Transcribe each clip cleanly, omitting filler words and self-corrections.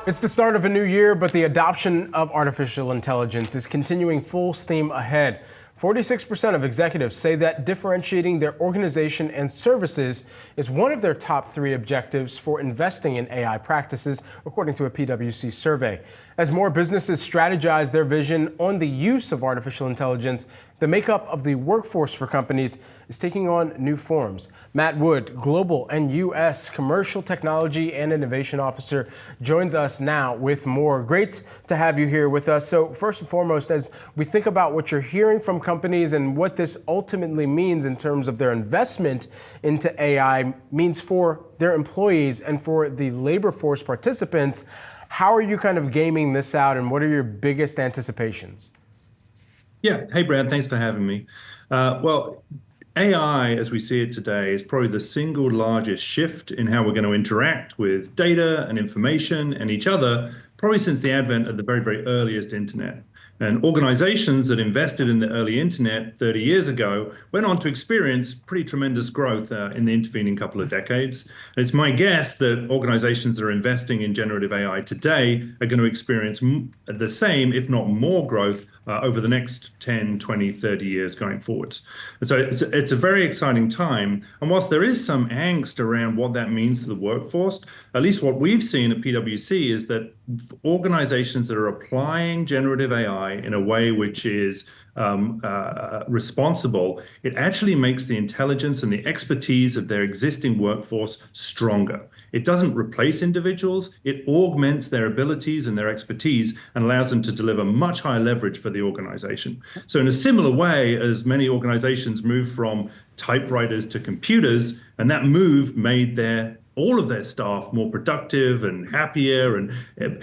It's the start of a new year, but the adoption of artificial intelligence is continuing full steam ahead. 46% of executives say that differentiating their organization and services is one of their top 3 objectives for investing in AI practices, according to a PwC survey. As more businesses strategize their vision on the use of artificial intelligence, the makeup of the workforce for companies is taking on new forms. Matt Wood, Global and US Commercial Technology and Innovation Officer, joins us now with more. Great to have you here with us. So first and foremost, as we think about what you're hearing from companies and what this ultimately means in terms of their investment into AI means for their employees and for the labor force participants, how are you kind of gaming this out, and what are your biggest anticipations? Yeah. Hey, Brad, thanks for having me. Well, AI, as we see it today, is probably the single largest shift in how we're going to interact with data and information and each other, probably since the advent of the very, very earliest internet. And organizations that invested in the early internet 30 years ago went on to experience pretty tremendous growth in the intervening couple of decades. And it's my guess that organizations that are investing in generative AI today are going to experience the same, if not more, growth over the next 10, 20, 30 years going forwards. And so it's a very exciting time. And whilst there is some angst around what that means to the workforce, at least what we've seen at PwC is that organizations that are applying generative AI in a way which is responsible, it actually makes the intelligence and the expertise of their existing workforce stronger. It doesn't replace individuals, it augments their abilities and their expertise and allows them to deliver much higher leverage for the organization. So in a similar way as many organizations move from typewriters to computers, and that move made all of their staff more productive and happier and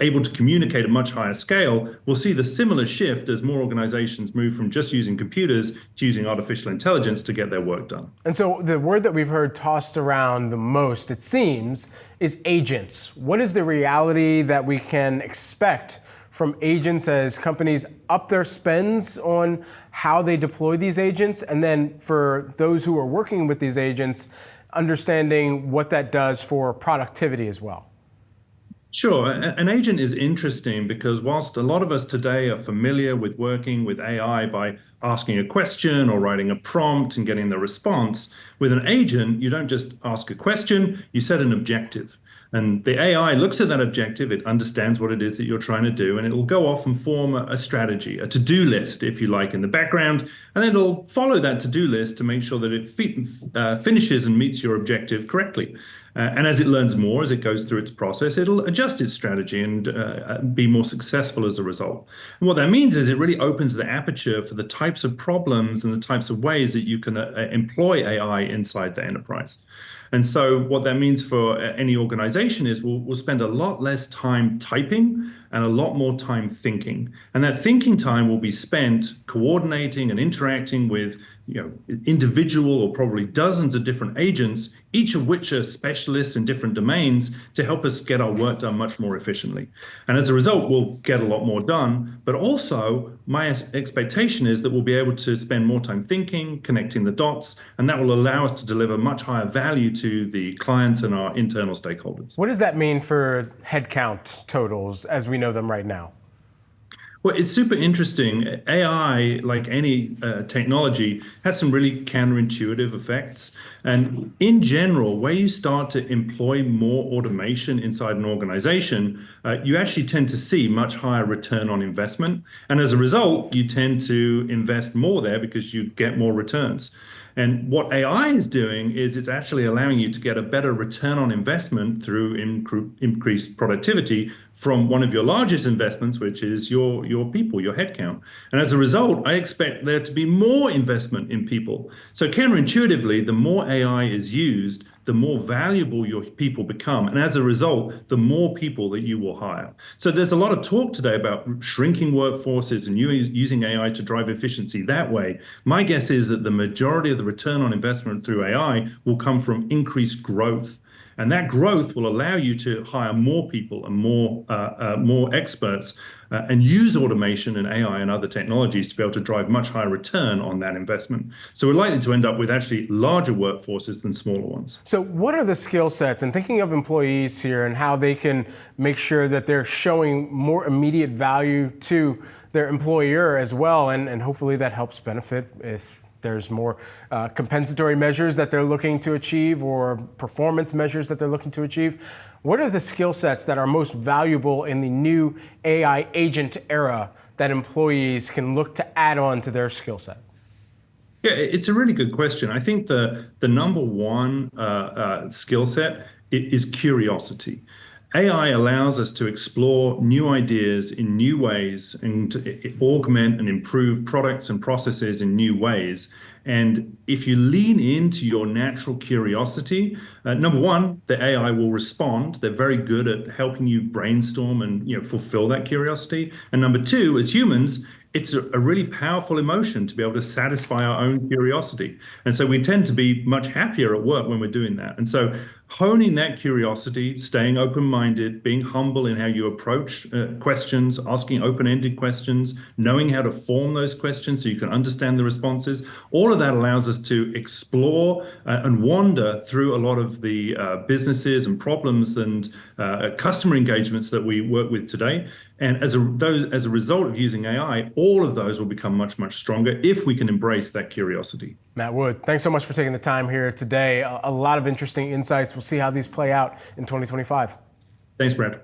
able to communicate at a much higher scale, we'll see the similar shift as more organizations move from just using computers to using artificial intelligence to get their work done. And so the word that we've heard tossed around the most, it seems, is agents. What is the reality that we can expect from agents as companies up their spends on how they deploy these agents? And then for those who are working with these agents, understanding what that does for productivity as well. Sure. An agent is interesting because whilst a lot of us today are familiar with working with AI by asking a question or writing a prompt and getting the response, with an agent, you don't just ask a question, you set an objective. And the AI looks at that objective, it understands what it is that you're trying to do, and it will go off and form a strategy, a to-do list, if you like, in the background, and then it'll follow that to-do list to make sure that it finishes and meets your objective correctly. And as it learns more, as it goes through its process, it'll adjust its strategy and be more successful as a result. And what that means is it really opens the aperture for the types of problems and the types of ways that you can employ AI inside the enterprise. And so what that means for any organization is we'll spend a lot less time typing and a lot more time thinking. And that thinking time will be spent coordinating and interacting with individual or probably dozens of different agents, each of which are specialists in different domains to help us get our work done much more efficiently. And as a result, we'll get a lot more done. But also, my expectation is that we'll be able to spend more time thinking, connecting the dots, and that will allow us to deliver much higher value to the clients and our internal stakeholders. What does that mean for headcount totals as we know them right now? Well, it's super interesting. AI, like any technology, has some really counterintuitive effects. And in general, where you start to employ more automation inside an organization, you actually tend to see much higher return on investment. And as a result, you tend to invest more there because you get more returns. And what AI is doing is it's actually allowing you to get a better return on investment through increased productivity from one of your largest investments, which is your people, your headcount. And as a result, I expect there to be more investment in people. So counterintuitively, the more AI is used, the more valuable your people become. And as a result, the more people that you will hire. So there's a lot of talk today about shrinking workforces and using AI to drive efficiency that way. My guess is that the majority of the return on investment through AI will come from increased growth. And that growth will allow you to hire more people and more experts and use automation and AI and other technologies to be able to drive much higher return on that investment. So we're likely to end up with actually larger workforces than smaller ones. So what are the skill sets, and thinking of employees here and how they can make sure that they're showing more immediate value to their employer as well, and hopefully that helps benefit if there's more compensatory measures that they're looking to achieve or performance measures that they're looking to achieve. What are the skill sets that are most valuable in the new AI agent era that employees can look to add on to their skill set? Yeah, it's a really good question. I think the number one skill set is curiosity. AI allows us to explore new ideas in new ways and to augment and improve products and processes in new ways. And if you lean into your natural curiosity, number one, the AI will respond. They're very good at helping you brainstorm and fulfill that curiosity. And number two, as humans, it's a really powerful emotion to be able to satisfy our own curiosity. And so we tend to be much happier at work when we're doing that. And so honing that curiosity, staying open-minded, being humble in how you approach questions, asking open-ended questions, knowing how to form those questions so you can understand the responses, all of that allows us to explore and wander through a lot of the businesses and problems and customer engagements that we work with today. And as a result of using AI, all of those will become much, much stronger if we can embrace that curiosity. Matt Wood, thanks so much for taking the time here today. A lot of interesting insights. We'll see how these play out in 2025. Thanks, Brad.